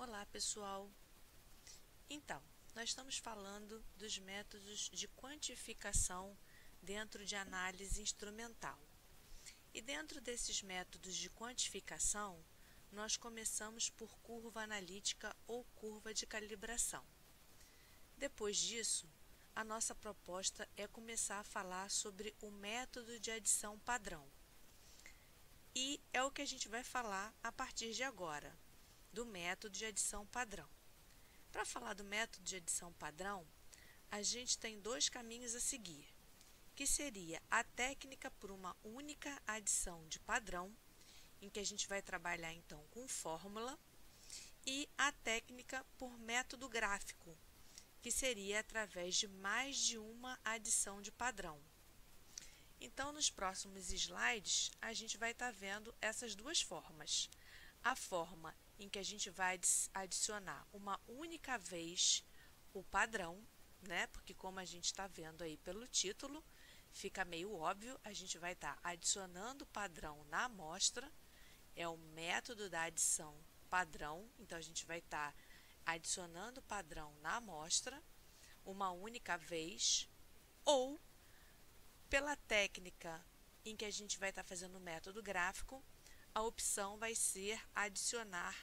Olá, pessoal! Então, nós estamos falando dos métodos de quantificação dentro de análise instrumental. E dentro desses métodos de quantificação, nós começamos por curva analítica ou curva de calibração. Depois disso, a nossa proposta é começar a falar sobre o método de adição padrão. E é o que a gente vai falar a partir de agora, do método de adição padrão. Para falar do método de adição padrão, a gente tem dois caminhos a seguir, que seria a técnica por uma única adição de padrão, em que a gente vai trabalhar então com fórmula, e a técnica por método gráfico, que seria através de mais de uma adição de padrão. Então, nos próximos slides, a gente vai estar vendo essas duas formas. A forma em que a gente vai adicionar uma única vez o padrão, né? Porque como a gente está vendo aí pelo título, fica meio óbvio, a gente vai estar adicionando o padrão na amostra, é o método da adição padrão, então a gente vai estar adicionando o padrão na amostra uma única vez, ou pela técnica em que a gente vai estar fazendo o método gráfico, a opção vai ser adicionar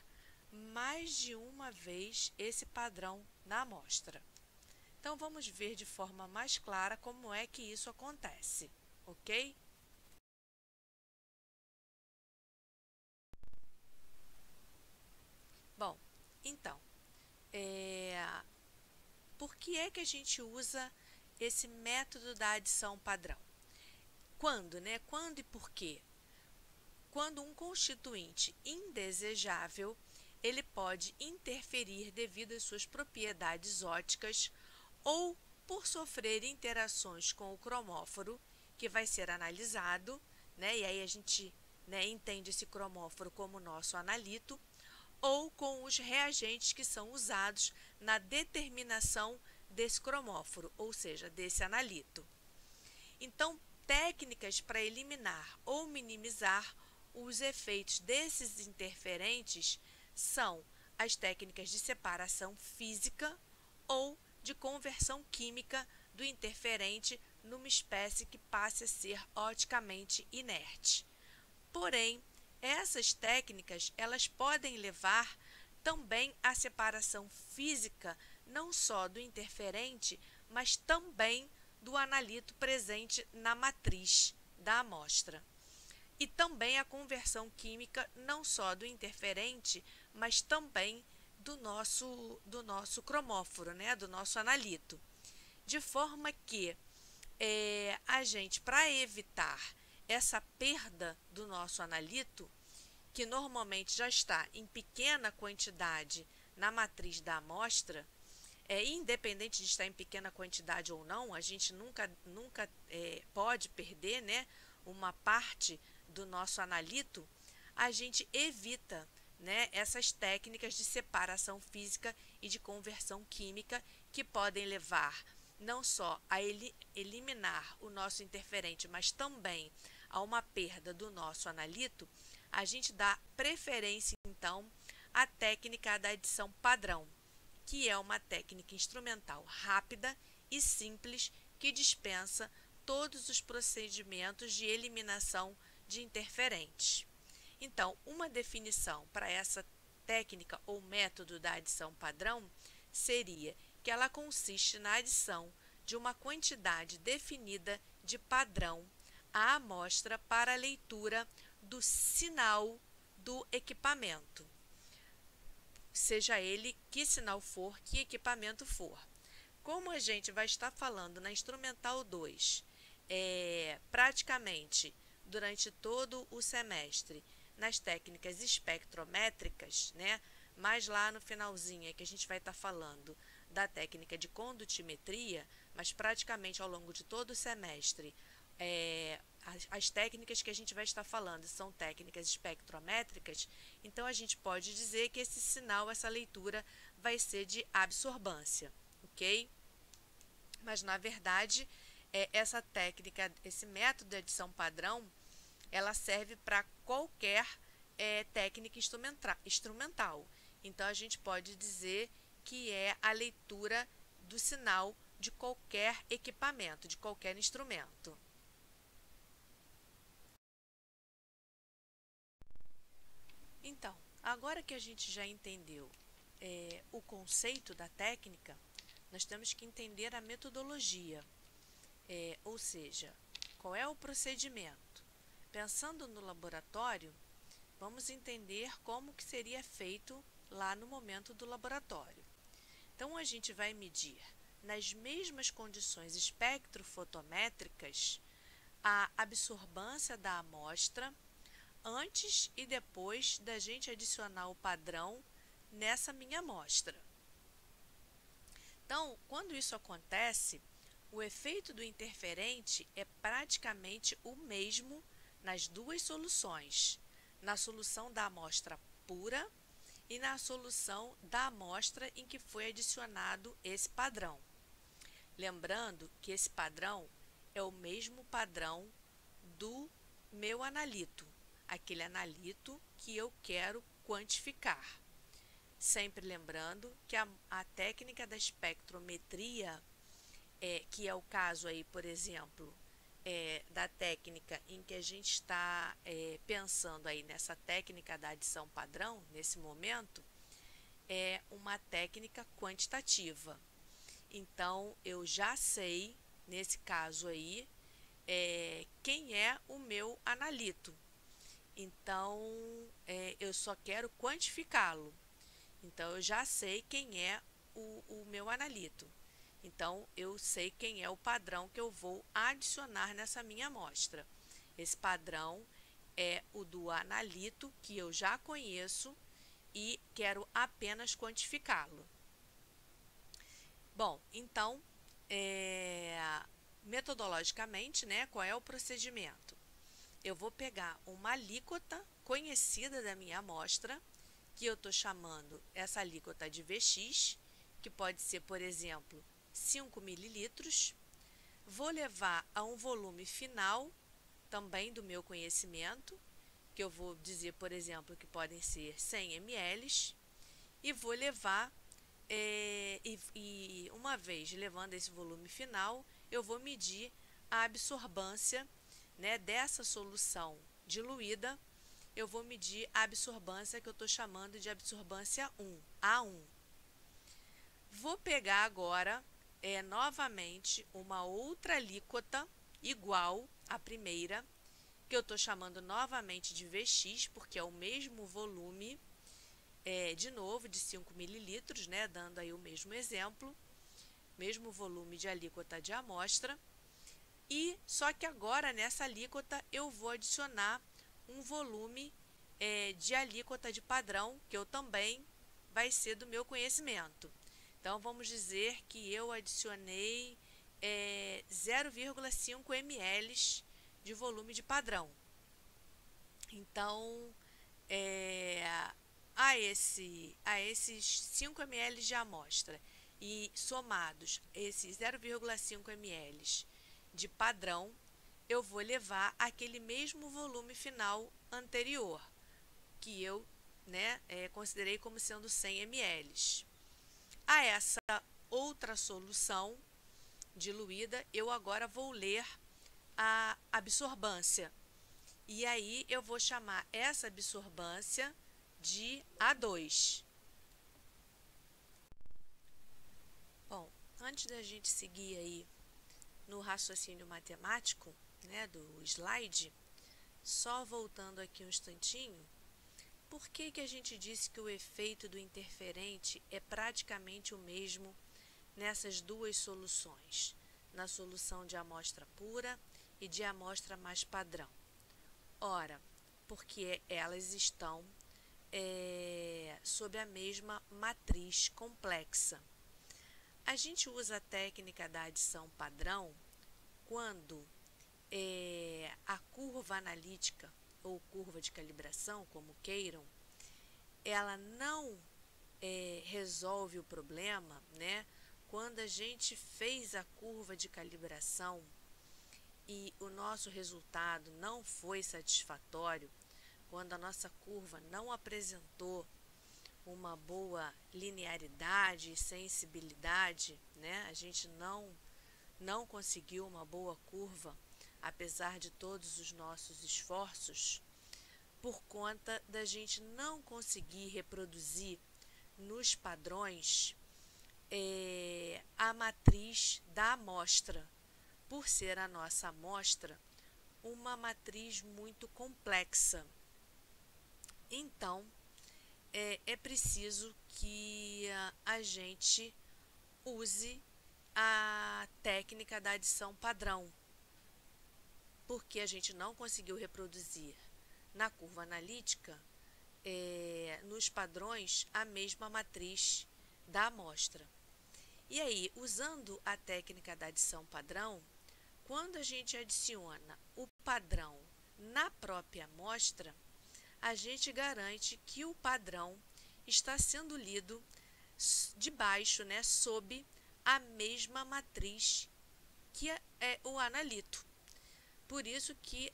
mais de uma vez esse padrão na amostra. Então, vamos ver de forma mais clara como é que isso acontece, ok? Bom, então, por que é que a gente usa esse método da adição padrão? Quando, né? Quando e por quê? Quando um constituinte indesejável, ele pode interferir devido às suas propriedades ópticas ou por sofrer interações com o cromóforo, que vai ser analisado, né? E aí a gente entende esse cromóforo como nosso analito, ou com os reagentes que são usados na determinação desse cromóforo, ou seja, desse analito. Então, técnicas para eliminar ou minimizar os efeitos desses interferentes são as técnicas de separação física ou de conversão química do interferente numa espécie que passe a ser oticamente inerte. Porém, essas técnicas elas podem levar também à separação física não só do interferente, mas também do analito presente na matriz da amostra. E também a conversão química não só do interferente, mas também do nosso cromóforo, né, do nosso analito. De forma que a gente, para evitar essa perda do nosso analito, que normalmente já está em pequena quantidade na matriz da amostra, independente de estar em pequena quantidade ou não, a gente nunca pode perder, né, uma parte do nosso analito, a gente evita, né, essas técnicas de separação física e de conversão química que podem levar não só a eliminar o nosso interferente, mas também a uma perda do nosso analito. A gente dá preferência, então, à técnica da adição padrão, que é uma técnica instrumental rápida e simples que dispensa todos os procedimentos de eliminação de interferentes. Então, uma definição para essa técnica ou método da adição padrão seria que ela consiste na adição de uma quantidade definida de padrão à amostra para a leitura do sinal do equipamento, seja ele que sinal for, que equipamento for. Como a gente vai estar falando na Instrumental 2, praticamente durante todo o semestre, nas técnicas espectrométricas, né? Mas lá no finalzinho é que a gente vai estar falando da técnica de condutimetria, mas praticamente ao longo de todo o semestre, as técnicas que a gente vai estar falando são técnicas espectrométricas, então a gente pode dizer que esse sinal, essa leitura, vai ser de absorbância, ok? Mas, na verdade, essa técnica, esse método de adição padrão, ela serve para qualquer técnica instrumental. Então, a gente pode dizer que é a leitura do sinal de qualquer equipamento, de qualquer instrumento. Então, agora que a gente já entendeu o conceito da técnica, nós temos que entender a metodologia, ou seja, qual é o procedimento. Pensando no laboratório, vamos entender como que seria feito lá no momento do laboratório. Então, a gente vai medir nas mesmas condições espectrofotométricas a absorvância da amostra antes e depois da gente adicionar o padrão nessa minha amostra. Então, quando isso acontece, o efeito do interferente é praticamente o mesmo nas duas soluções, na solução da amostra pura e na solução da amostra em que foi adicionado esse padrão. Lembrando que esse padrão é o mesmo padrão do meu analito, aquele analito que eu quero quantificar. Sempre lembrando que a técnica da espectrometria, que é o caso aí, por exemplo, da técnica em que a gente está pensando aí nessa técnica da adição padrão, nesse momento, é uma técnica quantitativa. Então, eu já sei, nesse caso aí, quem é o meu analito. Então, eu só quero quantificá-lo. Então, eu já sei quem é o meu analito. Então, eu sei quem é o padrão que eu vou adicionar nessa minha amostra. Esse padrão é o do analito, que eu já conheço e quero apenas quantificá-lo. Bom, então, metodologicamente, né, qual é o procedimento? Eu vou pegar uma alíquota conhecida da minha amostra, que eu estou chamando essa alíquota de Vx, que pode ser, por exemplo, 5 mililitros. Vou levar a um volume final, também do meu conhecimento, que eu vou dizer, por exemplo, que podem ser 100 ml, e vou levar, e uma vez levando esse volume final, eu vou medir a absorvância, né, dessa solução diluída. Eu vou medir a absorvância que eu estou chamando de absorvância 1, A1. Vou pegar agora, novamente, uma outra alíquota igual à primeira, que eu estou chamando novamente de Vx, porque é o mesmo volume, de novo, de 5 mililitros, né, dando aí o mesmo exemplo, mesmo volume de alíquota de amostra. E só que agora, nessa alíquota, eu vou adicionar um volume de alíquota de padrão, que eu também vai ser do meu conhecimento. Então, vamos dizer que eu adicionei 0,5 ml de volume de padrão. Então, a esses 5 ml de amostra e somados esses 0,5 ml de padrão, eu vou levar aquele mesmo volume final anterior, que eu, né, considerei como sendo 100 ml. A essa outra solução diluída, eu agora vou ler a absorvância. E aí, eu vou chamar essa absorvância de A2. Bom, antes da gente seguir aí no raciocínio matemático, né, do slide, só voltando aqui um instantinho, por que que a gente disse que o efeito do interferente é praticamente o mesmo nessas duas soluções, na solução de amostra pura e de amostra mais padrão? Ora, porque elas estão sob a mesma matriz complexa. A gente usa a técnica da adição padrão quando a curva analítica ou curva de calibração, como queiram, ela não resolve o problema, né? Quando a gente fez a curva de calibração e o nosso resultado não foi satisfatório, quando a nossa curva não apresentou uma boa linearidade e sensibilidade, né? A gente não conseguiu uma boa curva, apesar de todos os nossos esforços, por conta da gente não conseguir reproduzir nos padrões a matriz da amostra, por ser a nossa amostra uma matriz muito complexa. Então, é preciso que a gente use a técnica da adição padrão, porque a gente não conseguiu reproduzir na curva analítica, nos padrões, a mesma matriz da amostra. E aí, usando a técnica da adição padrão, quando a gente adiciona o padrão na própria amostra, a gente garante que o padrão está sendo lido de baixo, né, sob a mesma matriz que é o analito. Por isso que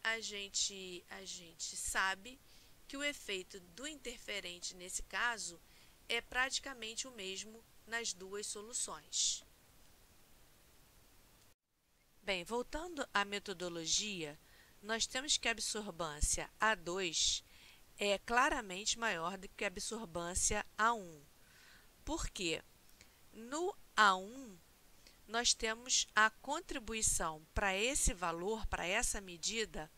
a gente sabe que o efeito do interferente nesse caso é praticamente o mesmo nas duas soluções. Bem, voltando à metodologia, nós temos que a absorbância A2 é claramente maior do que a absorbância A1. Por quê? No A1, nós temos a contribuição para esse valor, para essa medida,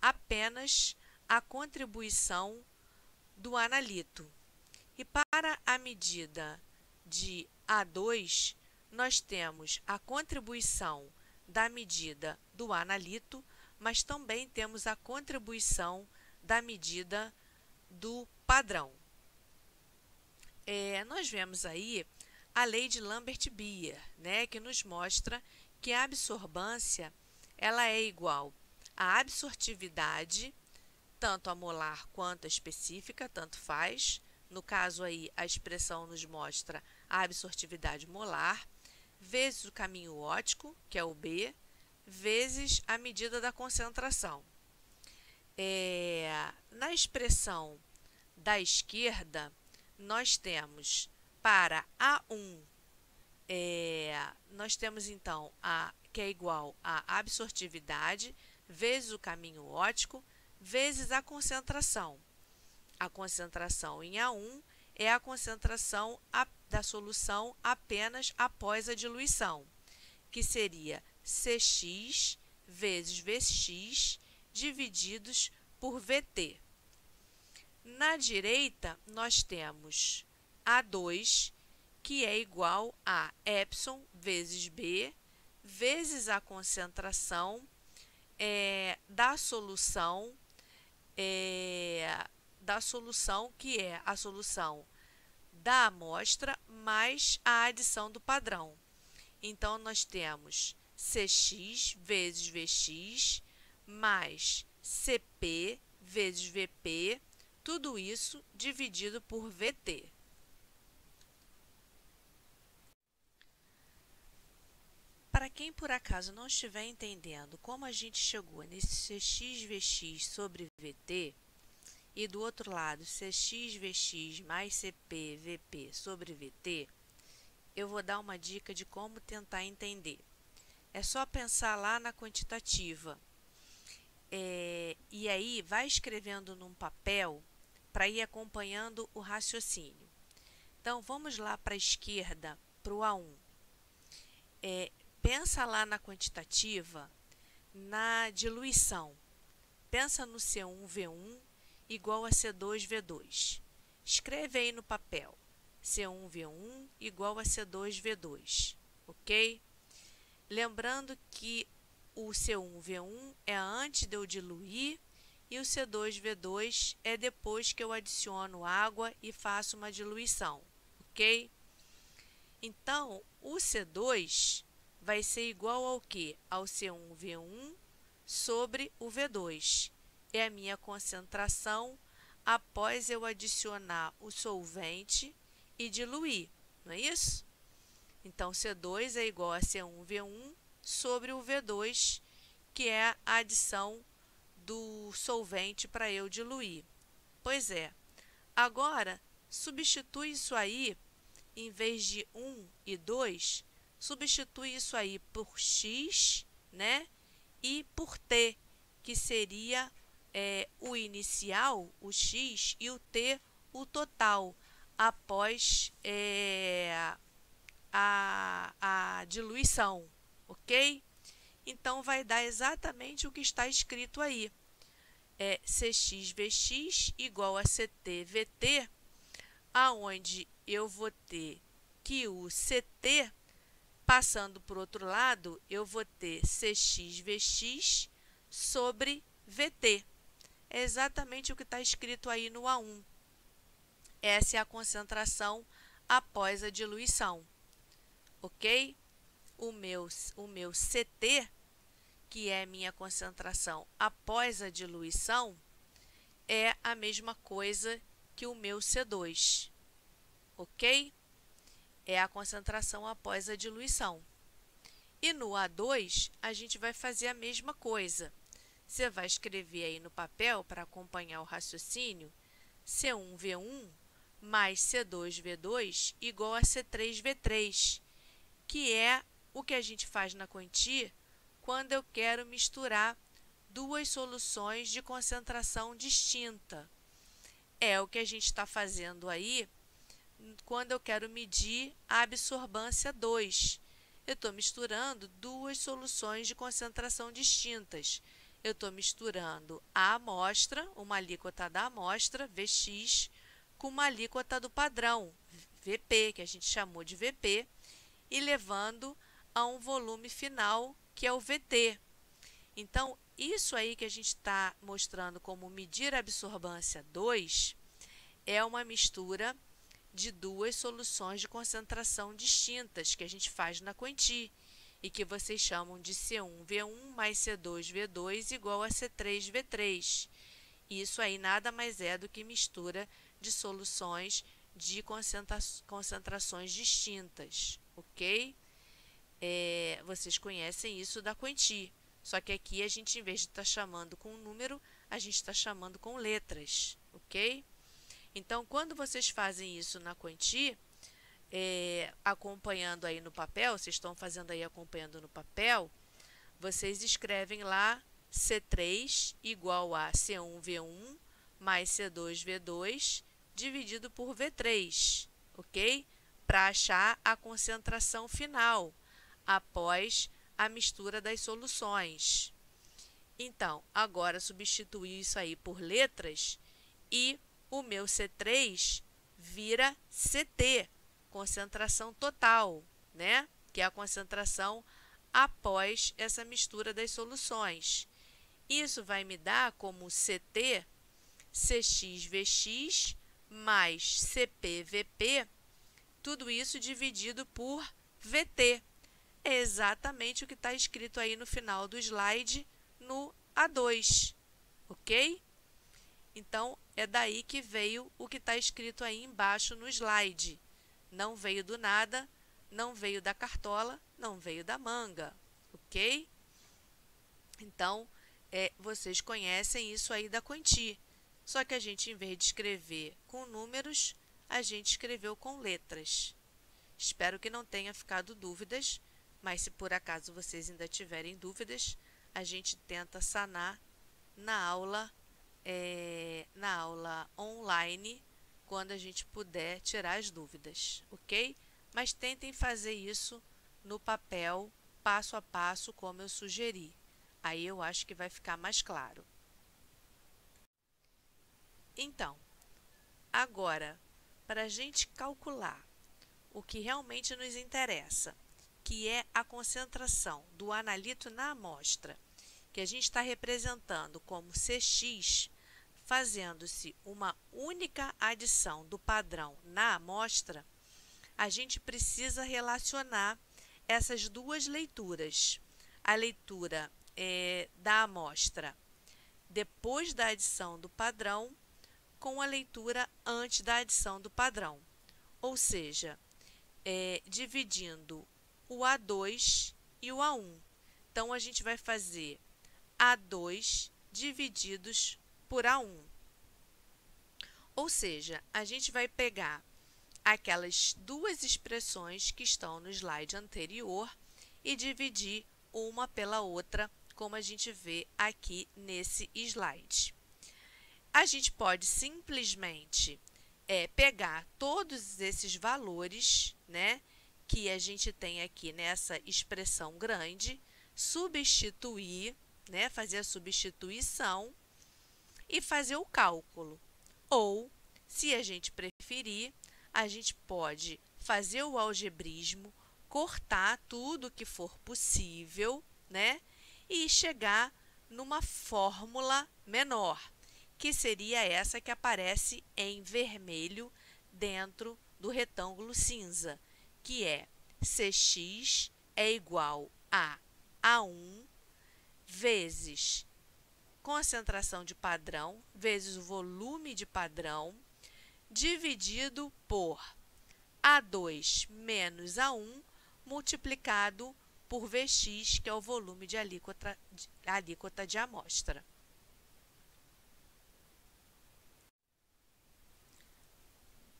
apenas a contribuição do analito. E para a medida de A2, nós temos a contribuição da medida do analito, mas também temos a contribuição da medida do padrão. Nós vemos aí a lei de Lambert-Beer, né, que nos mostra que a absorbância ela é igual à absortividade, tanto a molar quanto a específica, tanto faz. No caso aí, a expressão nos mostra a absortividade molar, vezes o caminho óptico, que é o B, vezes a medida da concentração. Na expressão da esquerda, nós temos para A1, nós temos então que é igual a absortividade vezes o caminho óptico vezes a concentração. A concentração em A1 é a concentração da solução apenas após a diluição, que seria Cx vezes Vx divididos por Vt. Na direita, nós temos A2, que é igual a epsilon vezes B, vezes a concentração da solução, que é a solução da amostra mais a adição do padrão. Então, nós temos Cx vezes Vx mais Cp vezes Vp, tudo isso dividido por Vt. Para quem por acaso não estiver entendendo como a gente chegou nesse Cx Vx sobre Vt, e do outro lado Cx Vx mais Cp Vp sobre Vt, eu vou dar uma dica de como tentar entender. É só pensar lá na quantitativa. E aí vai escrevendo num papel para ir acompanhando o raciocínio. Então, vamos lá para a esquerda, para o A1. Pensa lá na quantitativa, na diluição. Pensa no C1V1 igual a C2V2. Escreve aí no papel, C1V1 igual a C2V2, ok? Lembrando que o C1V1 é antes de eu diluir e o C2V2 é depois que eu adiciono água e faço uma diluição, ok? Então, o C2 vai ser igual ao quê? Ao C1V1 sobre o V2. É a minha concentração após eu adicionar o solvente e diluir, não é isso? Então, C2 é igual a C1V1 sobre o V2, que é a adição do solvente para eu diluir. Pois é, agora substitui isso aí, em vez de 1 e 2, substitui isso aí por x, né? E por t, que seria o inicial, o x, e o t, o total, após a diluição, ok? Então, vai dar exatamente o que está escrito aí. Cx Vx igual a Ct Vt, aonde eu vou ter que o Ct, passando para o outro lado, eu vou ter Cx Vx sobre Vt. É exatamente o que está escrito aí no A1. Essa é a concentração após a diluição, ok? O meu Ct, que é minha concentração após a diluição, é a mesma coisa que o meu C2, ok? É a concentração após a diluição. E no A2, a gente vai fazer a mesma coisa. Você vai escrever aí no papel, para acompanhar o raciocínio, C1V1 mais C2V2 igual a C3V3, que é o que a gente faz na quantia quando eu quero misturar duas soluções de concentração distinta. É o que a gente está fazendo aí quando eu quero medir a absorbância 2. Eu estou misturando duas soluções de concentração distintas. Eu estou misturando a amostra, uma alíquota da amostra, Vx, com uma alíquota do padrão, Vp, que a gente chamou de Vp, e levando a um volume final, que é o Vt. Então, isso aí que a gente está mostrando como medir a absorbância 2 é uma mistura de duas soluções de concentração distintas que a gente faz na quantia e que vocês chamam de C1V1 mais C2V2 igual a C3V3. Isso aí nada mais é do que mistura de soluções de concentrações distintas, ok? Vocês conhecem isso da quantia, só que aqui a gente, em vez de estar chamando com número, a gente está chamando com letras, ok? Então, quando vocês fazem isso na quantia, acompanhando aí no papel, vocês estão fazendo aí acompanhando no papel, vocês escrevem lá C3 igual a C1V1 mais C2V2 dividido por V3, ok? Para achar a concentração final após a mistura das soluções. Então, agora substituir isso aí por letras e o meu C3 vira CT, concentração total, né? Que é a concentração após essa mistura das soluções. Isso vai me dar como CT, CXVX mais CPVP, tudo isso dividido por VT. É exatamente o que está escrito aí no final do slide, no A2, ok? Então, é daí que veio o que está escrito aí embaixo no slide. Não veio do nada, não veio da cartola, não veio da manga, ok? Então, vocês conhecem isso aí da quantia. Só que a gente, em vez de escrever com números, a gente escreveu com letras. Espero que não tenha ficado dúvidas, mas se por acaso vocês ainda tiverem dúvidas, a gente tenta sanar na aula online, quando a gente puder tirar as dúvidas, ok? Mas tentem fazer isso no papel, passo a passo, como eu sugeri. Aí eu acho que vai ficar mais claro. Então, agora, para a gente calcular o que realmente nos interessa, que é a concentração do analito na amostra, que a gente está representando como Cx, fazendo-se uma única adição do padrão na amostra, a gente precisa relacionar essas duas leituras. A leitura da amostra depois da adição do padrão com a leitura antes da adição do padrão. Ou seja, dividindo o A2 e o A1. Então, a gente vai fazer A2 divididos por A1. Ou seja, a gente vai pegar aquelas duas expressões que estão no slide anterior e dividir uma pela outra, como a gente vê aqui nesse slide. A gente pode simplesmente pegar todos esses valores, né, que a gente tem aqui nessa expressão grande, substituir, né, fazer a substituição e fazer o cálculo. Ou, se a gente preferir, a gente pode fazer o algebrismo, cortar tudo que for possível, né? E chegar numa fórmula menor, que seria essa que aparece em vermelho dentro do retângulo cinza, que é Cx é igual a A1 vezes concentração de padrão vezes o volume de padrão, dividido por A2 menos A1, multiplicado por Vx, que é o volume de alíquota de amostra.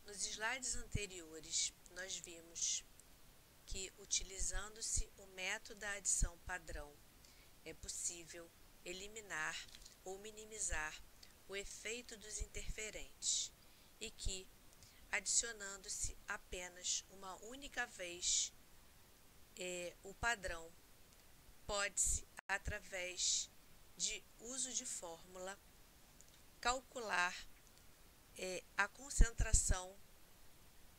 Nos slides anteriores, nós vimos que, utilizando-se o método da adição padrão, é possível eliminar ou minimizar o efeito dos interferentes e que, adicionando-se apenas uma única vez o padrão, pode-se, através de uso de fórmula, calcular a concentração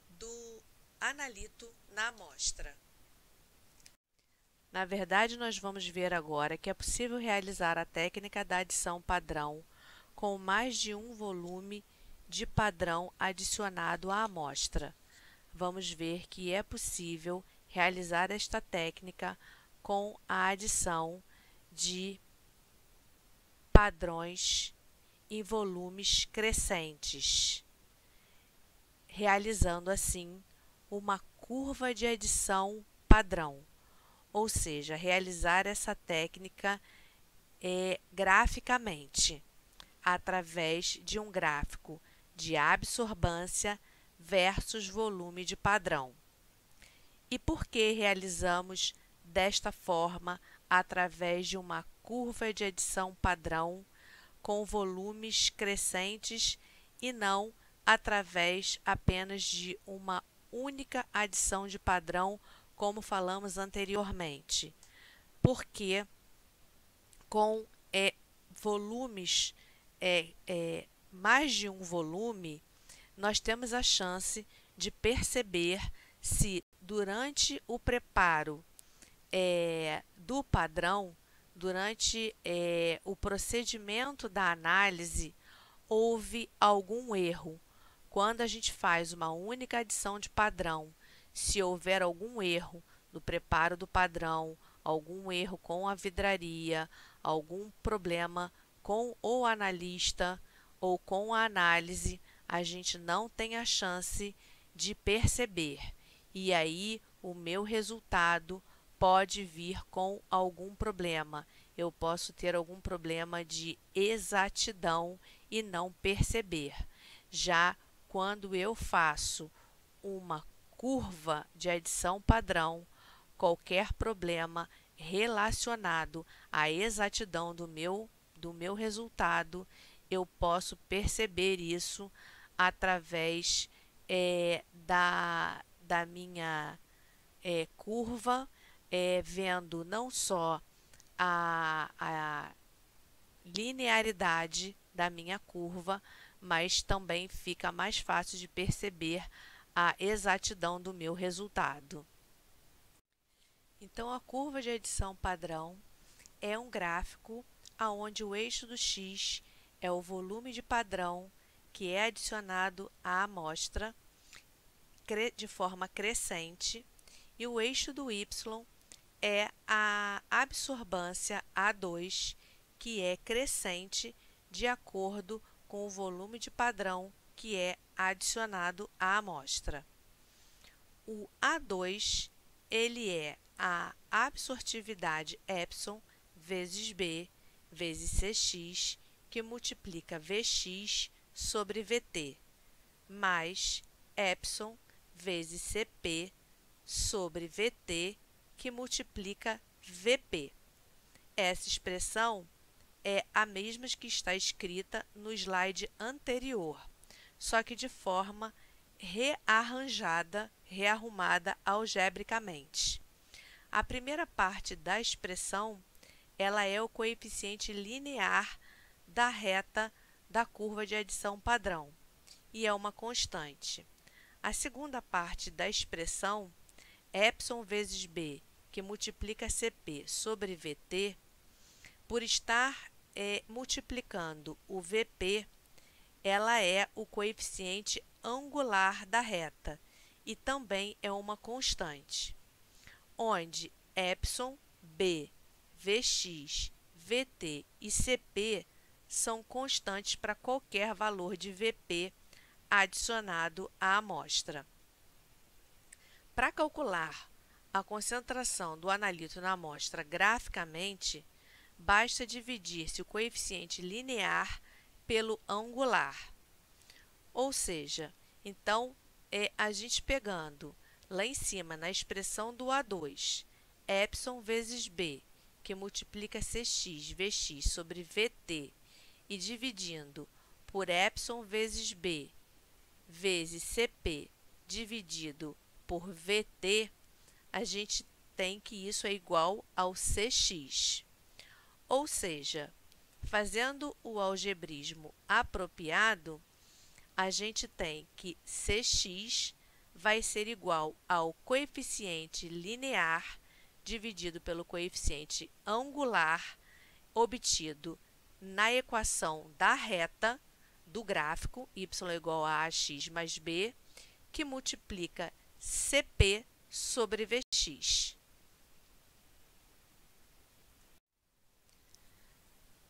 do analito na amostra. Na verdade, nós vamos ver agora que é possível realizar a técnica da adição padrão com mais de um volume de padrão adicionado à amostra. Vamos ver que é possível realizar esta técnica com a adição de padrões em volumes crescentes, realizando assim uma curva de adição padrão. Ou seja, realizar essa técnica graficamente, através de um gráfico de absorbância versus volume de padrão. E por que realizamos desta forma, através de uma curva de adição padrão com volumes crescentes e não através apenas de uma única adição de padrão, como falamos anteriormente? Porque com volumes, mais de um volume, nós temos a chance de perceber se durante o preparo do padrão, durante o procedimento da análise, houve algum erro. Quando a gente faz uma única adição de padrão, se houver algum erro no preparo do padrão, algum erro com a vidraria, algum problema com o analista ou com a análise, a gente não tem a chance de perceber. E aí o meu resultado pode vir com algum problema. Eu posso ter algum problema de exatidão e não perceber. Já quando eu faço uma curva de adição padrão, qualquer problema relacionado à exatidão do meu resultado, eu posso perceber isso através da minha curva, vendo não só a linearidade da minha curva, mas também fica mais fácil de perceber a exatidão do meu resultado. Então, a curva de adição padrão é um gráfico onde o eixo do x é o volume de padrão que é adicionado à amostra de forma crescente e o eixo do y é a absorbância A2, que é crescente de acordo com o volume de padrão que é adicionado à amostra. O A2, ele é a absortividade epsilon vezes B, vezes Cx, que multiplica Vx sobre Vt, mais epsilon vezes Cp sobre Vt, que multiplica Vp. Essa expressão é a mesma que está escrita no slide anterior, só que de forma rearranjada, rearrumada algebricamente. A primeira parte da expressão, ela é o coeficiente linear da reta da curva de adição padrão e é uma constante. A segunda parte da expressão, epsilon vezes b, que multiplica Cp sobre Vt, por estar multiplicando o Vp, ela é o coeficiente angular da reta e também é uma constante, onde epsilon, b, Vx, Vt e Cp são constantes para qualquer valor de Vp adicionado à amostra. Para calcular a concentração do analito na amostra graficamente, basta dividir-se o coeficiente linear pelo angular. Ou seja, então, a gente pegando lá em cima na expressão do A2, epsilon vezes b, que multiplica Cx, Vx sobre Vt, e dividindo por epsilon vezes b, vezes Cp, dividido por Vt, a gente tem que isso é igual ao Cx. Ou seja, fazendo o algebrismo apropriado, a gente tem que Cx vai ser igual ao coeficiente linear dividido pelo coeficiente angular obtido na equação da reta do gráfico y igual a ax mais b, que multiplica Cp sobre Vx.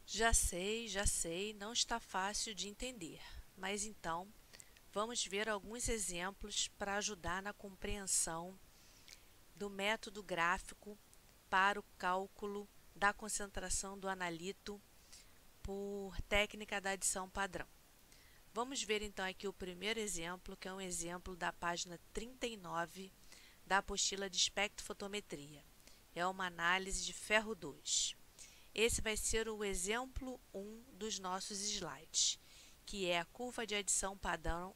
Já sei, não está fácil de entender, mas então vamos ver alguns exemplos para ajudar na compreensão do método gráfico para o cálculo da concentração do analito por técnica da adição padrão. Vamos ver então aqui o primeiro exemplo, que é um exemplo da página 39 da apostila de espectrofotometria. É uma análise de ferro 2. Esse vai ser o exemplo 1 dos nossos slides, que é a curva de adição padrão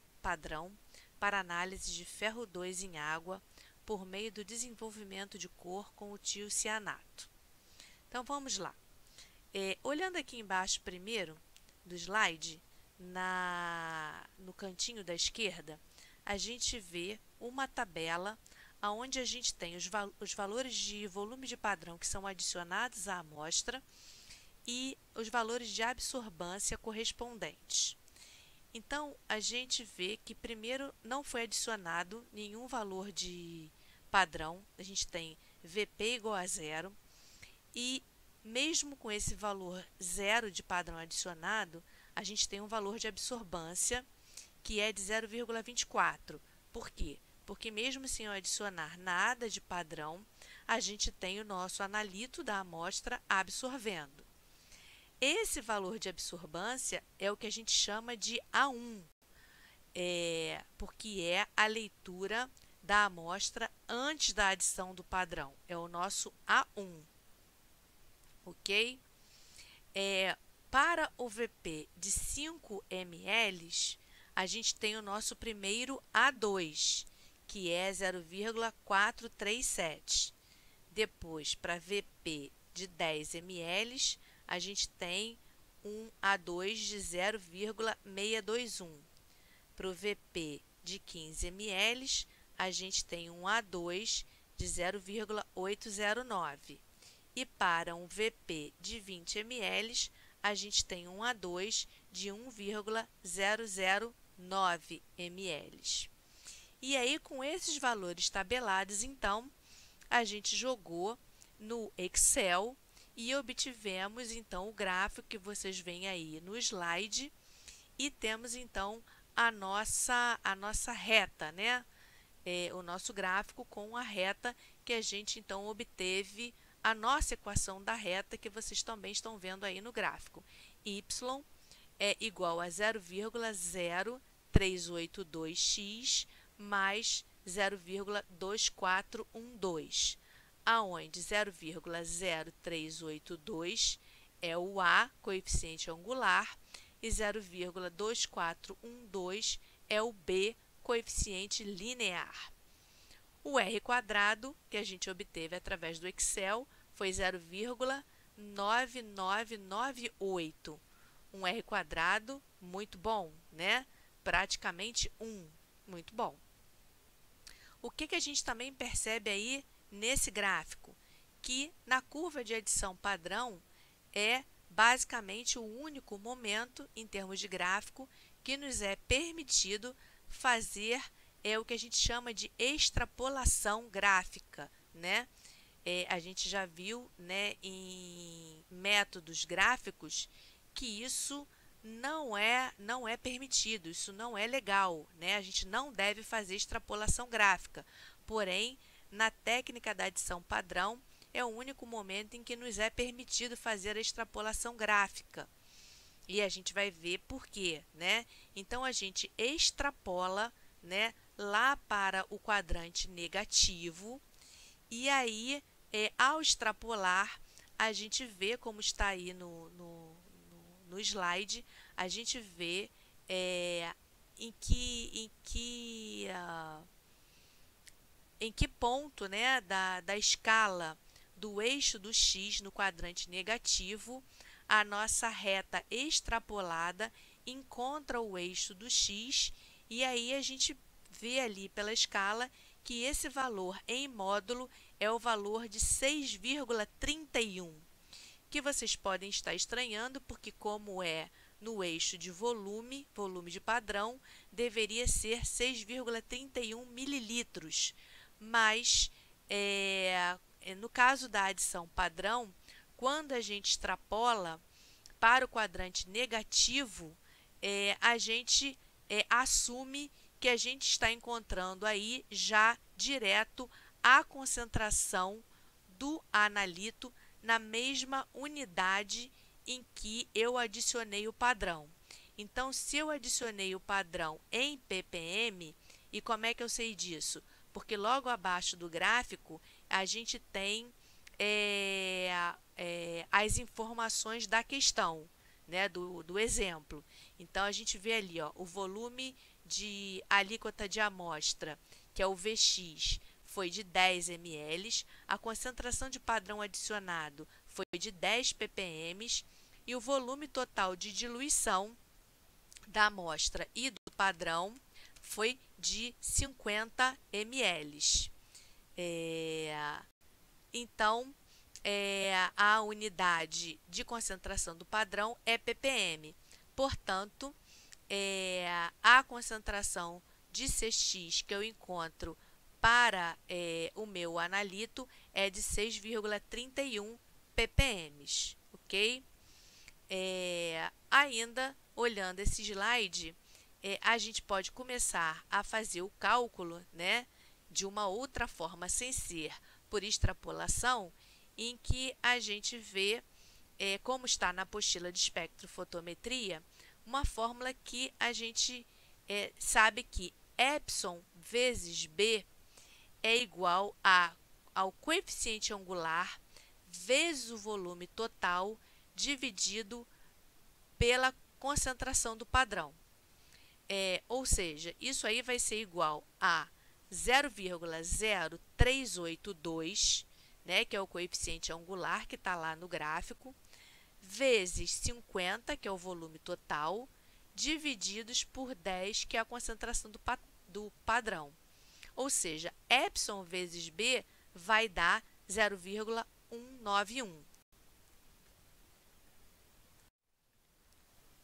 para análise de ferro 2 em água por meio do desenvolvimento de cor com o tiocianato. Então, vamos lá. Olhando aqui embaixo primeiro do slide, no cantinho da esquerda, a gente vê uma tabela onde a gente tem os valores de volume de padrão que são adicionados à amostra e os valores de absorbância correspondentes. Então, a gente vê que primeiro não foi adicionado nenhum valor de padrão, a gente tem Vp igual a zero, e mesmo com esse valor zero de padrão adicionado, a gente tem um valor de absorbância que é de 0,24. Por quê? Porque mesmo sem eu adicionar nada de padrão, a gente tem o nosso analito da amostra absorvendo. Esse valor de absorbância é o que a gente chama de A1, porque é a leitura da amostra antes da adição do padrão. É o nosso A1, ok? Para o Vp de 5 ml, a gente tem o nosso primeiro A2, que é 0,437. Depois, para Vp de 10 ml, a gente tem um A2 de 0,621. Para o Vp de 15 ml, a gente tem um A2 de 0,809. E para um Vp de 20 ml, a gente tem um A2 de 1,009 ml. E aí, com esses valores tabelados, então, a gente jogou no Excel e obtivemos, então, o gráfico que vocês veem aí no slide e temos, então, a nossa reta, né? O nosso gráfico com a reta que a gente, então, obteve a nossa equação da reta que vocês também estão vendo aí no gráfico. Y é igual a 0,0382x mais 0,2412, aonde 0,0382 é o A, coeficiente angular, e 0,2412 é o B, coeficiente linear. O R quadrado, que a gente obteve através do Excel, foi 0,9998. Um R quadrado muito bom, né? Praticamente 1, muito bom. O que a gente também percebe aí nesse gráfico? Que na curva de adição padrão é basicamente o único momento, em termos de gráfico, que nos é permitido fazer o que a gente chama de extrapolação gráfica, né? A gente já viu, né, em métodos gráficos que isso não é permitido, isso não é legal, né? A gente não deve fazer extrapolação gráfica. Porém, na técnica da adição padrão, é o único momento em que nos é permitido fazer a extrapolação gráfica. E a gente vai ver por quê, né? Então, a gente extrapola, né, lá para o quadrante negativo, e aí, ao extrapolar, a gente vê, como está aí no slide, a gente vê em que ponto, né, da escala do eixo do x no quadrante negativo, a nossa reta extrapolada encontra o eixo do x, e aí a gente vê ali pela escala que esse valor em módulo é o valor de 6,31, que vocês podem estar estranhando, porque como é no eixo de volume de padrão, deveria ser 6,31 mililitros, mas no caso da adição padrão, quando a gente extrapola para o quadrante negativo, a gente assume que a gente está encontrando aí já direto a concentração do analito na mesma unidade em que eu adicionei o padrão. Então, se eu adicionei o padrão em ppm, e como é que eu sei disso? Porque logo abaixo do gráfico a gente tem as informações da questão, né, do exemplo. Então, a gente vê ali, ó, o volume de alíquota de amostra, que é o Vx, foi de 10 ml, a concentração de padrão adicionado foi de 10 ppm e o volume total de diluição da amostra e do padrão foi de 50 ml. Então, a unidade de concentração do padrão é ppm. Portanto, a concentração de Cx que eu encontro para o meu analito é de 6,31 ppm, ok? Ainda olhando esse slide, a gente pode começar a fazer o cálculo, né, de uma outra forma sem ser por extrapolação, em que a gente vê, como está na apostila de espectrofotometria, uma fórmula que a gente sabe que epsilon vezes b é igual ao coeficiente angular vezes o volume total dividido pela concentração do padrão. Ou seja, isso aí vai ser igual a 0,0382, né, que é o coeficiente angular que está lá no gráfico, vezes 50, que é o volume total, divididos por 10, que é a concentração do padrão. Ou seja, epsilon vezes b vai dar 0,191.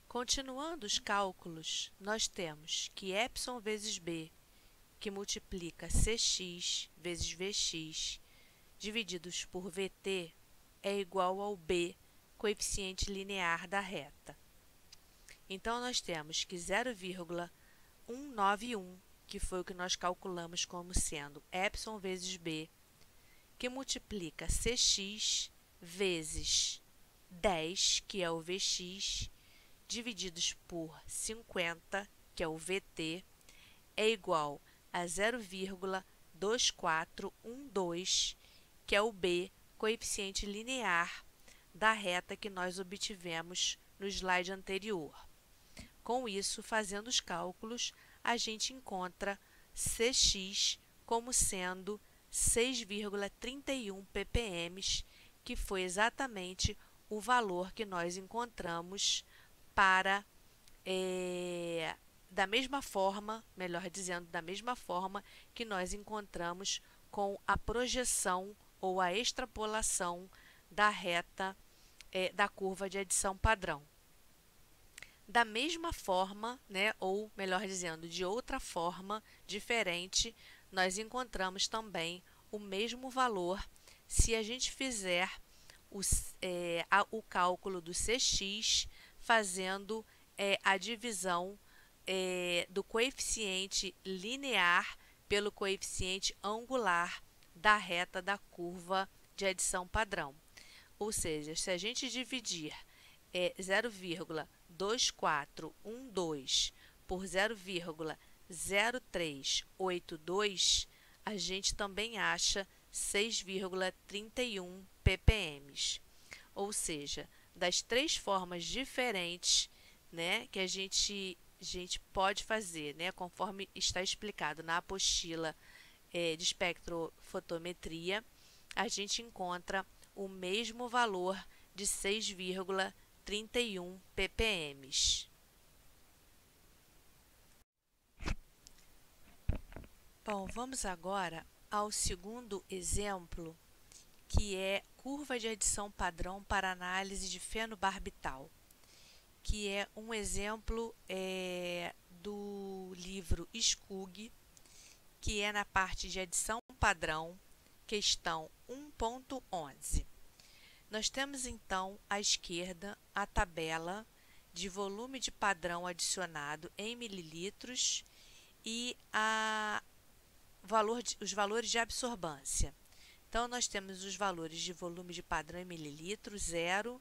Continuando os cálculos, nós temos que epsilon vezes b, que multiplica Cx vezes Vx, divididos por Vt, é igual ao b, coeficiente linear da reta. Então, nós temos que 0,191, que foi o que nós calculamos como sendo epsilon vezes b, que multiplica Cx vezes 10, que é o Vx, divididos por 50, que é o Vt, é igual a 0,2412, que é o B, coeficiente linear da reta que nós obtivemos no slide anterior. Com isso, fazendo os cálculos, a gente encontra Cx como sendo 6,31 ppm, que foi exatamente o valor que nós encontramos para, da mesma forma, melhor dizendo, da mesma forma que nós encontramos com a projeção ou a extrapolação da reta da curva de adição padrão. Da mesma forma, né, ou melhor dizendo, de outra forma diferente, nós encontramos também o mesmo valor se a gente fizer o cálculo do Cx fazendo a divisão do coeficiente linear pelo coeficiente angular da reta da curva de adição padrão. Ou seja, se a gente dividir 0,2412 por 0,0382, a gente também acha 6,31 ppm. Ou seja, das três formas diferentes, né, que a gente pode fazer, né, conforme está explicado na apostila de espectrofotometria, a gente encontra o mesmo valor de 6,31 ppm. Bom, vamos agora ao segundo exemplo, que é curva de adição padrão para análise de fenobarbital, que é um exemplo do livro Skug, que é na parte de adição padrão, questão 1.11. Nós temos então à esquerda a tabela de volume de padrão adicionado em mililitros e os valores de absorbância. Então, nós temos os valores de volume de padrão em mililitros, 0,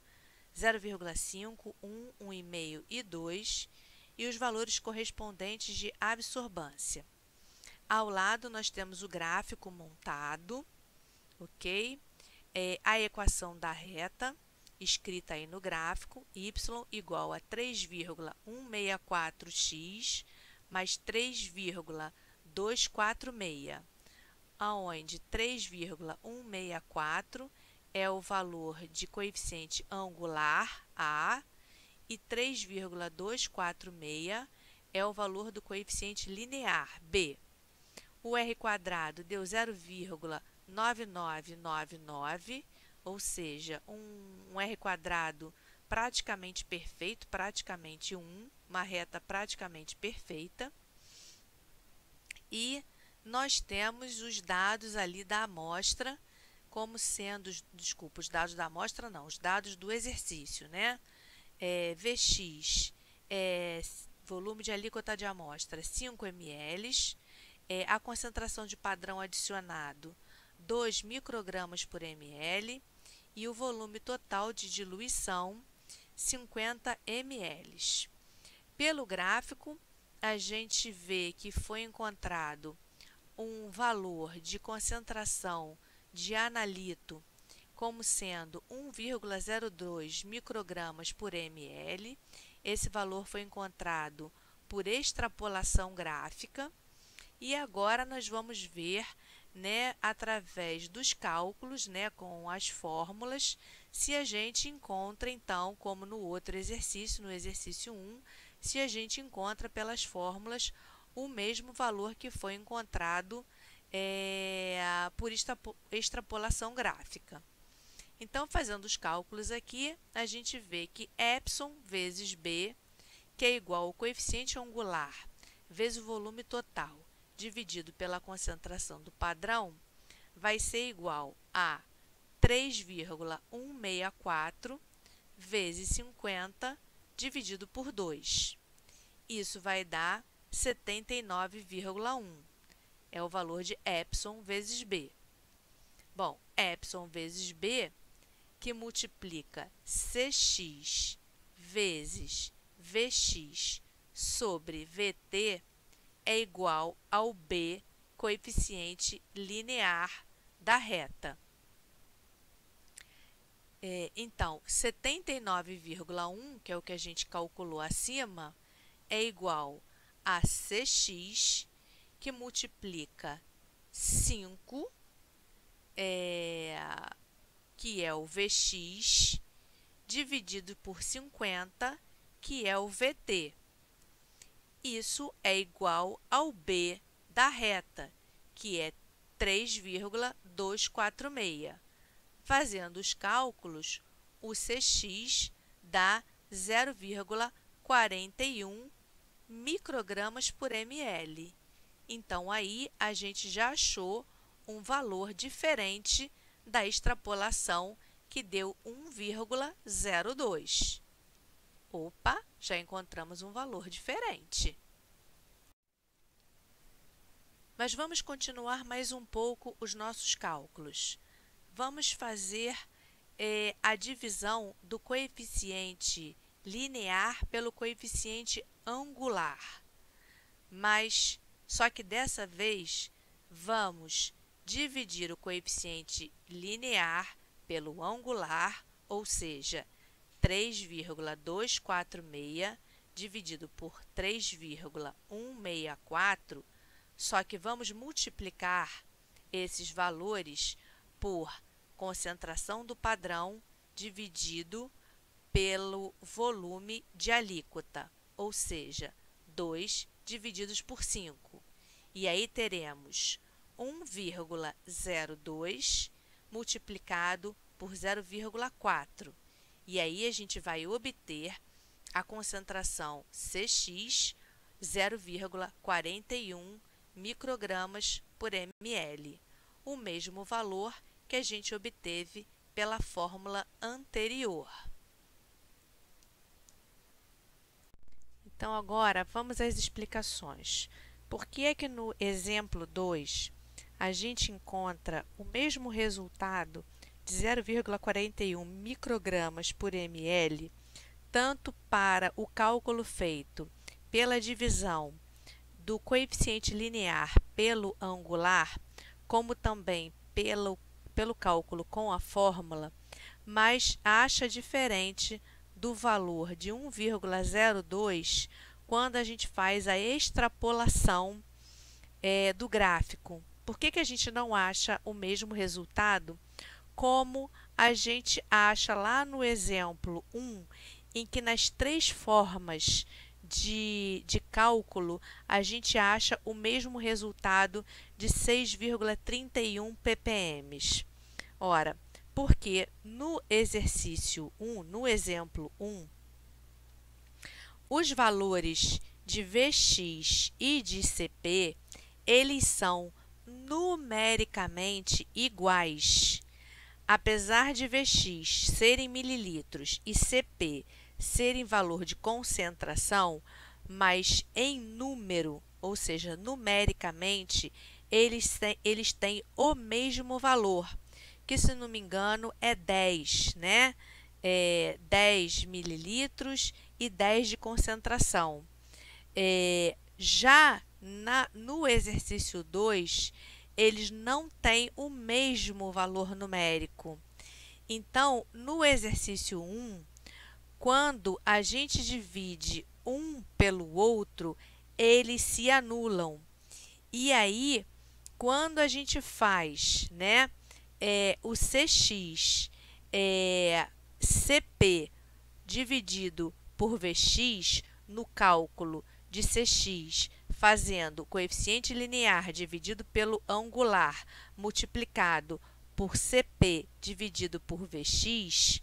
0,5, 1, 1,5 e 2, e os valores correspondentes de absorbância. Ao lado, nós temos o gráfico montado, ok? A equação da reta, escrita aí no gráfico, y igual a 3,164x mais 3,246, aonde 3,164 é o valor de coeficiente angular A e 3,246 é o valor do coeficiente linear B. O R quadrado deu 0,9999, ou seja, um R quadrado praticamente perfeito, praticamente 1, uma reta praticamente perfeita. E nós temos os dados ali da amostra, como sendo, desculpa, os dados da amostra não, os dados do exercício, né? Vx, volume de alíquota de amostra, 5 ml, a concentração de padrão adicionado, 2 microgramas por ml, e o volume total de diluição, 50 ml. Pelo gráfico, a gente vê que foi encontrado um valor de concentração de analito como sendo 1,02 microgramas por ml. Esse valor foi encontrado por extrapolação gráfica. E agora nós vamos ver, né, através dos cálculos, né, com as fórmulas, se a gente encontra, então, como no outro exercício, no exercício 1, se a gente encontra pelas fórmulas o mesmo valor que foi encontrado por extrapolação gráfica. Então, fazendo os cálculos aqui, a gente vê que epsilon vezes B, que é igual ao coeficiente angular vezes o volume total, dividido pela concentração do padrão, vai ser igual a 3,164 vezes 50 dividido por 2. Isso vai dar 79,1. É o valor de epsilon vezes B. Bom, epsilon vezes b, que multiplica Cx vezes Vx sobre Vt, é igual ao b, coeficiente linear da reta. Então, 79,1, que é o que a gente calculou acima, é igual a Cx, que multiplica 5, que é o Vx, dividido por 50, que é o Vt. Isso é igual ao b da reta, que é 3,246. Fazendo os cálculos, o Cx dá 0,41 microgramas por ml. Então, aí a gente já achou um valor diferente da extrapolação, que deu 1,02. Opa, já encontramos um valor diferente. Mas vamos continuar mais um pouco os nossos cálculos. Vamos fazer a divisão do coeficiente linear pelo coeficiente angular. Mas, só que dessa vez, vamos dividir o coeficiente linear pelo angular, ou seja, 3,246 dividido por 3,164, só que vamos multiplicar esses valores por concentração do padrão dividido pelo volume de alíquota, ou seja, 2 divididos por 5. E aí teremos 1,02 multiplicado por 0,4. E aí a gente vai obter a concentração Cx, 0,41 microgramas por ml, o mesmo valor que a gente obteve pela fórmula anterior. Então, agora, vamos às explicações. Por que é que no exemplo 2 a gente encontra o mesmo resultado de 0,41 microgramas por ml, tanto para o cálculo feito pela divisão do coeficiente linear pelo angular, como também pelo cálculo com a fórmula, mas acha diferente do valor de 1,02 quando a gente faz a extrapolação do gráfico? Por que a gente não acha o mesmo resultado como a gente acha lá no exemplo 1, em que nas 3 formas de cálculo a gente acha o mesmo resultado de 6,31 ppm? Ora, porque no exercício 1, no exemplo 1, os valores de Vx e de Cp, eles são numericamente iguais. Apesar de Vx serem mililitros e Cp serem valor de concentração, mas em número, ou seja, numericamente, eles têm o mesmo valor, que, se não me engano, é 10, né? 10 mililitros e 10 de concentração. Já no exercício 2, eles não têm o mesmo valor numérico. Então, no exercício 1, quando a gente divide um pelo outro, eles se anulam. E aí, quando a gente faz, né, o Cx, Cp dividido por Vx, no cálculo de Cx, fazendo o coeficiente linear dividido pelo angular multiplicado por Cp dividido por Vx,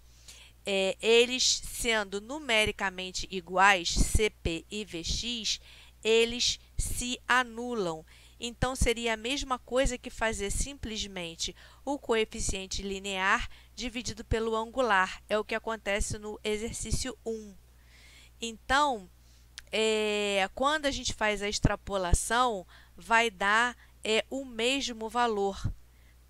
eles sendo numericamente iguais, Cp e Vx, eles se anulam. Então, seria a mesma coisa que fazer simplesmente o coeficiente linear dividido pelo angular. É o que acontece no exercício 1. Então, quando a gente faz a extrapolação, vai dar o mesmo valor,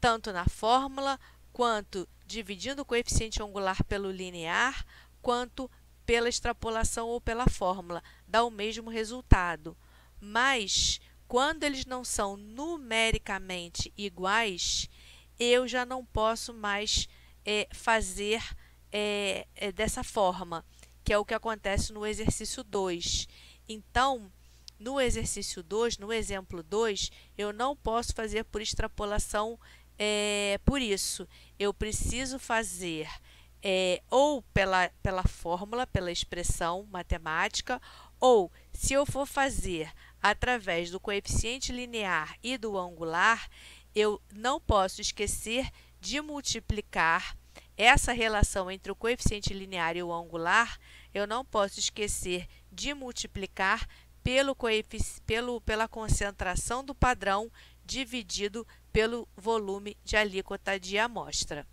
tanto na fórmula, quanto dividindo o coeficiente angular pelo linear, quanto pela extrapolação ou pela fórmula, dá o mesmo resultado. Mas, quando eles não são numericamente iguais, eu já não posso mais fazer dessa forma, que é o que acontece no exercício 2. Então, no exercício 2, no exemplo 2, eu não posso fazer por extrapolação por isso. Eu preciso fazer ou pela fórmula, pela expressão matemática, ou se eu for fazer através do coeficiente linear e do angular, eu não posso esquecer de multiplicar essa relação entre o coeficiente linear e o angular, eu não posso esquecer de multiplicar pela concentração do padrão dividido pelo volume de alíquota de amostra.